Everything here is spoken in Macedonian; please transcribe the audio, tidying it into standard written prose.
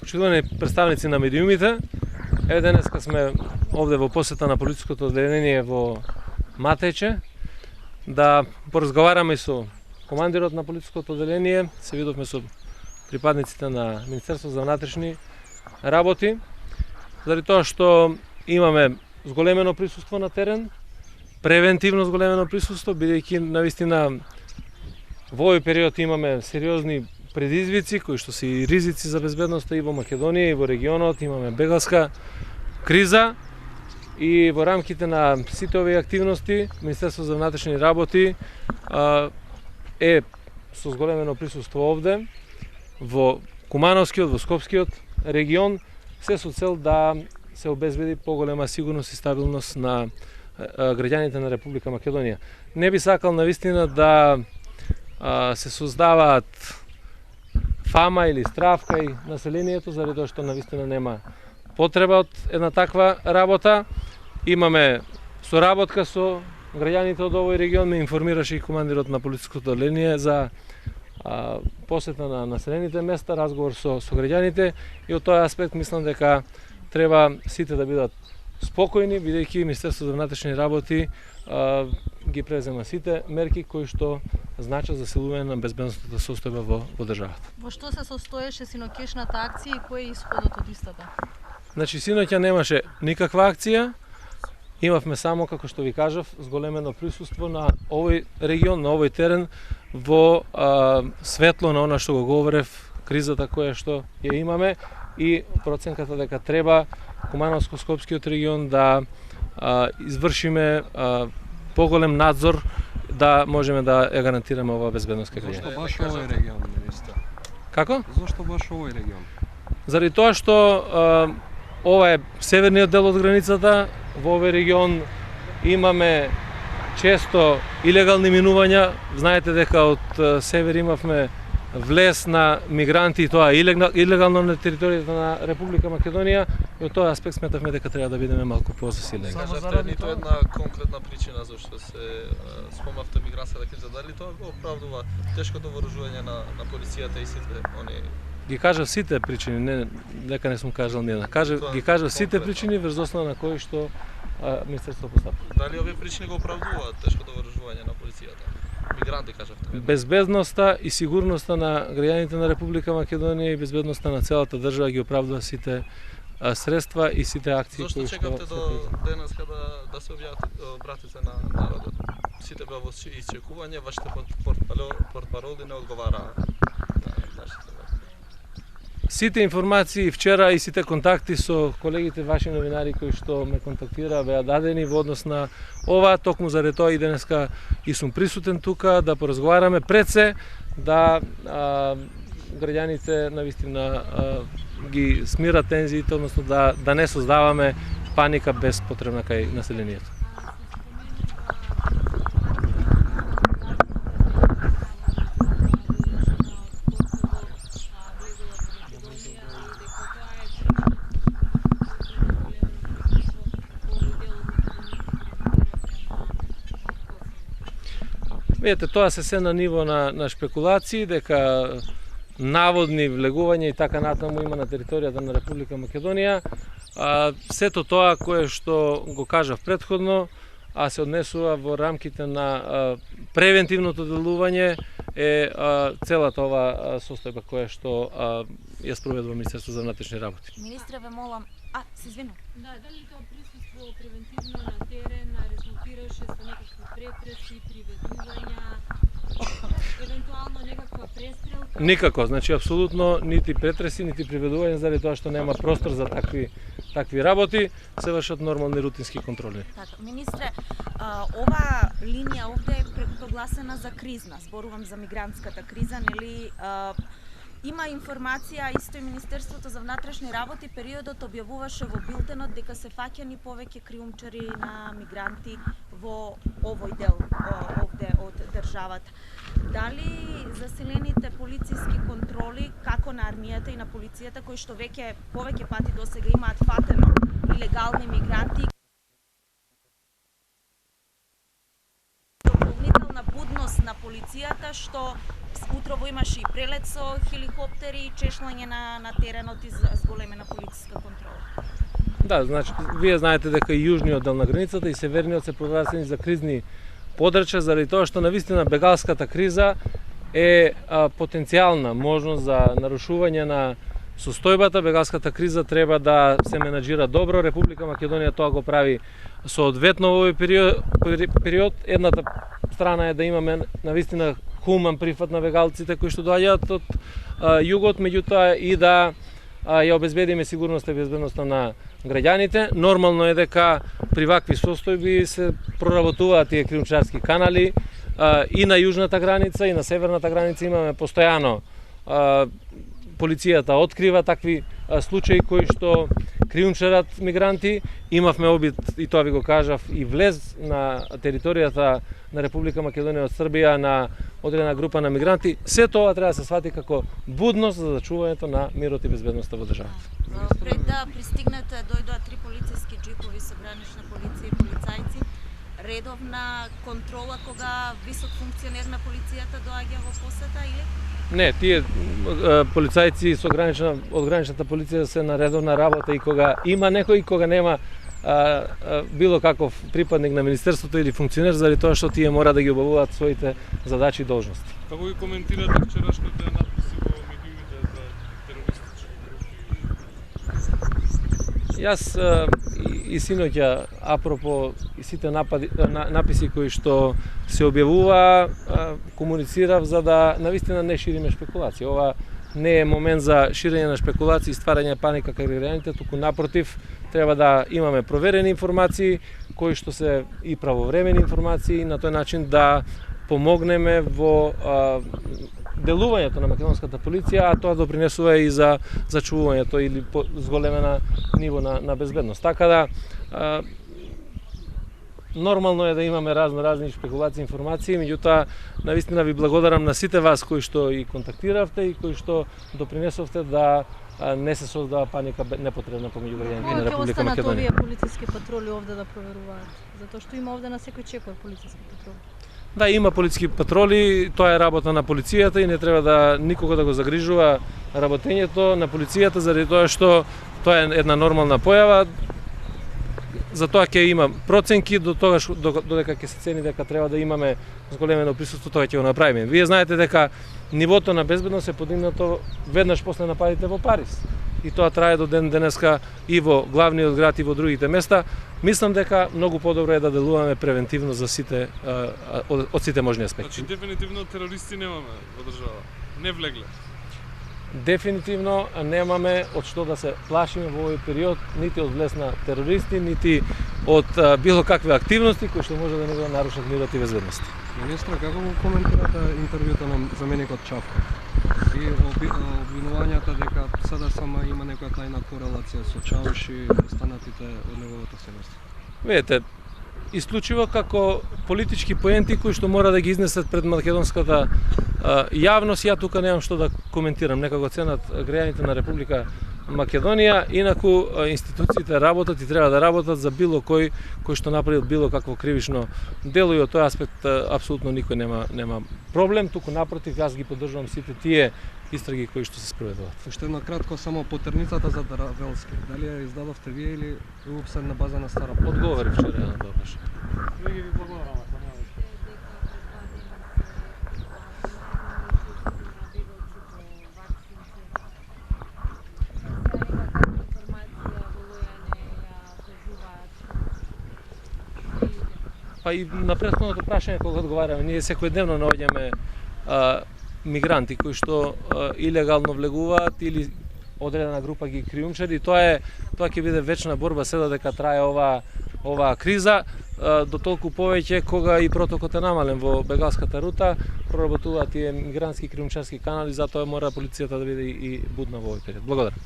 почитувани представници на медиумите, еве денеска сме овде во посета на полициското одделение во Матеќе, да поразговараме со командирот на полициското одделение, се видовме со припадниците на Министерството за внатрешни работи, заради тоа што имаме зголемено присуство на терен, превентивно зголемено присуство, бидејќи навистина во овој период имаме сериозни предизвици кои што се и ризици за безбедноста и во Македонија и во регионот, имаме бегалска криза и во рамките на сите овие активности Министерството за внатрешни работи е со зголемено присуство овде во Кумановскиот, во Скопскиот регион, се со цел да се обезбеди поголема сигурност и стабилност на граѓаните на Република Македонија. Не би сакал навистина да се создаваат фама или страв кај населението, заради тоа што навистина нема потреба од една таква работа. Имаме соработка со граѓаните од овој регион, ме информираше и командирот на полициското одделение за посета на населените места, разговор со граѓаните, и од тој аспект мислам дека треба сите да бидат спокојни, бидејќи Министерството за внатрешни работи ги презема сите мерки кои што значат засилување на безбедносната состојба во државата. Во што се состоеше синоќешната акција и кој е исходот од истата? Значи, синоќа немаше никаква акција, имавме само, како што ви кажав, зголемено присуство на овој регион, на овој терен, во светло на она што го говорев, кризата која што ја имаме и проценката дека треба Кумановско-Скопскиот регион да извршиме поголем надзор да можеме да ја гарантираме оваа безбедност кај граѓаните. Зошто баш овој регион, министер? Како? Зошто баш овој регион? Заради тоа што ова е северниот дел од границата, во овој регион имаме често илегални минувања. Знаете дека од север имавме влез на мигранти, и тоа илегално на територијата на Република Македонија, и од тој аспект сметавме дека треба да бидеме малку позасилени. Кажавте ниту една конкретна причина зашто се спомнавте мигрантската криза, дали тоа го оправдува тешкото вооружување на полицијата и сите они? Ги кажав сите причини, не дека не сум кажал ни една. Ги кажав сите причини врз основа на кои што Министерството постапува. Дали овие причини го оправдуваат тешкото вооружување на полицијата? Мигранти, кажавте. Безбедноста и сигурноста на граѓаните на Република Македонија и безбедноста на целата држава ги оправдува сите средства и сите акции кои што... Зошто чекавте до денеска да се обратите на народот? Сите беа во исчекување, вашите портпароли не одговараа на нашите. Сите информации вчера и сите контакти со колегите ваши новинари кои што ме контактираа беа дадени во однос на ова, токму заради тоа и денеска и сум присутен тука да поразговараме, пред се да граѓаните навистина ги смират тензиите, односно да не создаваме паника безпотребна кај населението. Видете, тоа се на ниво на шпекулации, дека наводни влегувања и така натаму има на територијата на Република Македонија. Сето тоа кое што го кажав претходно, а се однесува во рамките на превентивното делување, е целата ова состојба која што ја спроведува Министерството за внатрешни работи. Министре, ве молам, се извинувам. Да, дали тоа присуство превентивно на терен резултираше со некакви претреси, приведувања, евентуално некаква престрелка? Никако, значи апсолутно нити претреси, нити приведување, заради тоа што нема простор за такви работи, се вршат нормални рутински контроли. Така, министре, ова линија овде е прогласена за кризна, зборувам за мигрантската криза, нели? Има информација, исто и Министерството за внатрешни работи периодот објавуваше во билтенот дека се фаќани повеќе криумчари на мигранти во овој дел овде од државата. Дали засилените полициски контроли, како на армијата и на полицијата, кои што веќе повеќе пати досега имаат фатено илегални мигранти, дополнителна будност на полицијата што утрово имаше и прелет со хеликоптери и чешлање на теренот и зголемена полициска контрола. Да, значи, вие знаете дека и јужниот дел на границата и северниот се прогласени за кризни подрачја, заради тоа што навистина бегалската криза е потенцијална можност за нарушување на состојбата. Бегалската криза треба да се менаџира добро. Република Македонија тоа го прави соодветно во овој период. Едната страна е да имаме навистина хуман прифат на бегалците кои што доаѓаат од југот, меѓутоа и да ја обезбедиме сигурноста и безбедноста на граѓаните. Нормално е дека при вакви состојби се проработуваат тие кријумчарски канали и на јужната граница и на северната граница имаме постојано полицијата открива такви случаи кои што кријумчарат мигранти. Имавме обид, и тоа ви го кажав, и влез на територијата на Република Македонија од Србија на одредена група на мигранти. Се тоа треба да се свати како будност за зачувањето на мирот и безбедноста во државата. Пред да пристигнете, дојдоа 3 полициски джипови со гранична полиција и полицајци. Редовна контрола кога висок функционер на полицијата доаѓа во посета или? Не, тие полицајци со од граничната полиција се на редовна работа и кога има некој и кога нема било каков припадник на министерството или функционер, заради тоа што тие мора да ги обавуваат своите задачи и должности. Како ги коментирате вчерашните написи во медиумите за терористички групи? Јас и синоќа, апропо и сите написи кои што се објавува, комуницирав за да навистина не шириме шпекулации. Ова не е момент за ширење на шпекулации и стварање паника кај граѓаните, туку напротив, треба да имаме проверени информации, кои што се и правовремени информации, на тој начин да помогнеме во делувањето на македонската полиција, а тоа допринесува и за зачувувањето или зголемена ниво на безбедност. Така да нормално е да имаме разни шпекулации, информации, меѓутоа навистина ви благодарам на сите вас кои што и контактиравте и кои што допринесовте да не се создава паника непотребна помеѓу граѓаните на Република Македонија. Македонија. Овие полициски патроли овде да проверуваат, затоа што има овде на секој чекор полициски патроли. Да, има полициски патроли, тоа е работа на полицијата и не треба да никога да го загрижува работењето на полицијата, заради тоа што тоа е една нормална појава. За тоа ќе има проценки додека ќе се цени дека треба да имаме зголемено присуство, тоа ќе го направиме. Вие знаете дека нивото на безбедност е подигнато веднаш после нападите во Париз. И тоа трае до ден денеска и во главниот град и во другите места. Мислам дека многу подобро е да делуваме превентивно за сите од сите можни аспекти. Значи дефинитивно терористи немаме во држава. Не влегле. Дефинитивно немаме од што да се плашиме во овој период, нити од влез на терористи, нити од било какви активности кои што може да не го нарушат мирот и безбедноста. Министре, како го коментирате интервјуто на заменикот Чавка? И обвинувањата дека сада сама има некоја тајна корелација со Чауш и останатите од неговото семејство? Видете, исклучиво како политички поенти кои што мора да ги изнесат пред македонската јавност, ја тука немам што да коментирам, нека го ценат граѓаните на Република Македонија, инаку институциите работат и треба да работат за било кој што направил било какво кривишно дело и од тој аспект апсолутно никој нема проблем, туку напротив јас ги поддржувам сите тие истраги кои што се спроведуваат. Уште едно кратко само потерницата за Дравелски. Дали ја издадовте вие или уопште на база на стара потерница? Одговорив вчера на тоа прашање. Вие ви благодарам. Па и на претходното прашање кога одговараме, ние секојдневно наоѓаме мигранти кои што илегално влегуваат или одредена група ги кријумчари. Тоа ќе биде вечна борба седа дека трае оваа криза, до толку повеќе кога и протокот е намален во бегалската рута, проработуваат тие мигрантски кријумчарски канали, затоа мора полицијата да биде и будна во овој период. Благодарам.